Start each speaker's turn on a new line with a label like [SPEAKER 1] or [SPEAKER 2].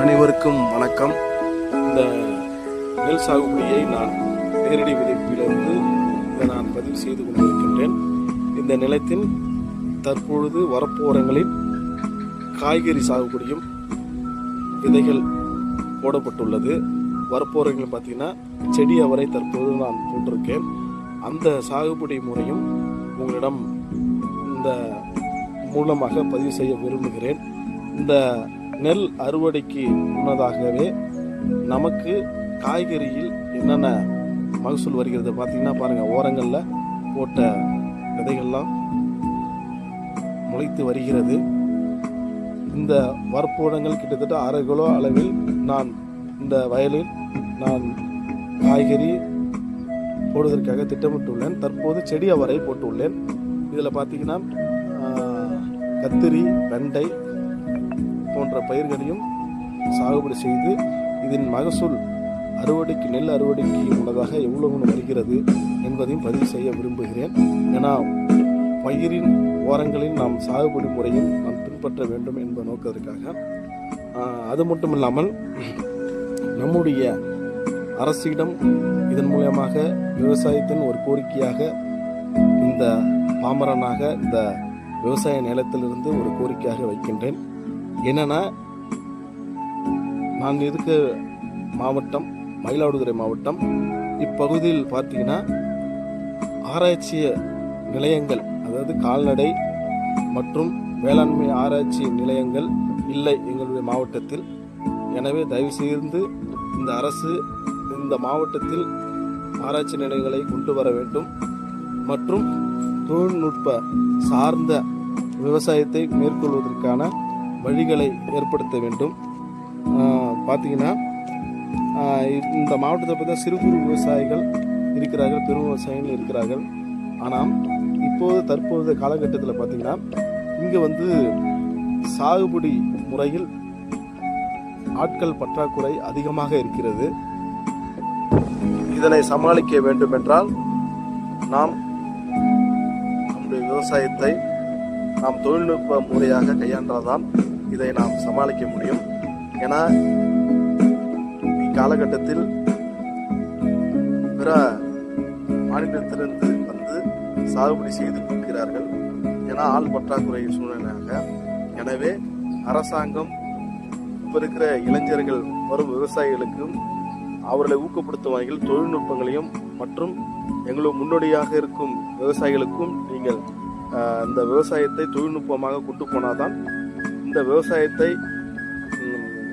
[SPEAKER 1] அனைவருக்கும் வணக்கம். இந்த நெல் சாகுபடியை நான் நேரடி விதைப்பிலிருந்து இதை நான் பதிவு செய்து கொண்டிருக்கின்றேன். இந்த நிலத்தின் தற்பொழுது வரப்போரங்களில் காய்கறி சாகுபடியும் விதைகள் போடப்பட்டுள்ளது. வரப்போரங்கள் பார்த்தீங்கன்னா செடி அவரை தற்போது நான் போட்டிருக்கேன். அந்த சாகுபடி முறையும் உங்களிடம் இந்த மூலமாக பதிவு செய்ய விரும்புகிறேன். இந்த நெல் அறுவடைக்கு முன்னதாகவே நமக்கு காய்கறியில் என்னென்ன மகசூல் வருகிறது பார்த்தீங்கன்னா பாருங்கள், ஓரங்களில் போட்ட விதைகள்லாம் முளைத்து வருகிறது. இந்த வரப்போடங்கள் கிட்டத்தட்ட 1/2 கிலோ அளவில் நான் இந்த வயலில் நான் காய்கறி போடுவதற்காக திட்டமிட்டுள்ளேன். தற்போது செடி அவரை போட்டுள்ளேன். இதில் பார்த்தீங்கன்னா கத்திரி, வெண்டை போன்ற பயிர்களையும் சாகுபடி செய்து இதன் மகசூல் அறுவடைக்கு நெல் அறுவடைக்கு முன்னதாக எவ்வளவு வருகிறது என்பதையும் பதிவு செய்ய விரும்புகிறேன். ஏன்னா பயிரின் ஓரங்களில் நாம் சாகுபடி முறையும் நாம் பின்பற்ற வேண்டும் என்பதை நோக்கத்திற்காக. அது மட்டும் இல்லாமல் நம்முடைய அரசிடம் இதன் மூலமாக விவசாயத்தின் ஒரு கோரிக்கையாக இந்த பாமரனாக இந்த விவசாய நிலத்திலிருந்து ஒரு கோரிக்கையாக வைக்கின்றேன். என்னன்னா, நான் இருக்க மாவட்டம் மயிலாடுதுறை மாவட்டம். இப்பகுதியில் பார்த்தீங்கன்னா ஆராய்ச்சி நிலையங்கள், அதாவது கால்நடை மற்றும் வேளாண்மை ஆராய்ச்சி நிலையங்கள் இல்லை எங்களுடைய மாவட்டத்தில். எனவே தயவு செய்து இந்த அரசு இந்த மாவட்டத்தில் ஆராய்ச்சி நிலையங்களை கொண்டு வர வேண்டும் மற்றும் தொழில்நுட்ப சார்ந்த விவசாயத்தை மேற்கொள்வதற்கான வழிகளை ஏற்படுத்த வேண்டும். பார்த்தீங்கன்னா இந்த மாவட்டத்தை பார்த்தா சிறு குறு விவசாயிகள் இருக்கிறார்கள், பெரும் விவசாயிகள் இருக்கிறார்கள். ஆனால் இப்போது தற்போதைய காலகட்டத்தில் பார்த்தீங்கன்னா இங்கே சாகுபடி முறையில் ஆட்கள் பற்றாக்குறை அதிகமாக இருக்கிறது. இதனை சமாளிக்க வேண்டும் என்றால் நாம் நம்முடைய விவசாயத்தை நாம் தொழில்நுட்ப முறையாக கையாண்டால்தான் இதை நாம் சமாளிக்க முடியும். ஏன்னா இக்காலகட்டத்தில் பிற மாநிலத்திலிருந்து சாகுபடி செய்து கொடுக்கிறார்கள். ஏன்னா ஆள் பற்றாக்குறை சூழ்நிலையாக. எனவே அரசாங்கம் இப்போ இருக்கிற இளைஞர்கள் வரும் விவசாயிகளுக்கும் அவர்களை ஊக்கப்படுத்தும் வகையில் தொழில்நுட்பங்களையும் மற்றும் எங்களுக்கு முன்னோடியாக இருக்கும் விவசாயிகளுக்கும் நீங்கள் இந்த விவசாயத்தை தொழில்நுட்பமாக கொண்டு போனால்தான் இந்த விவசாயத்தை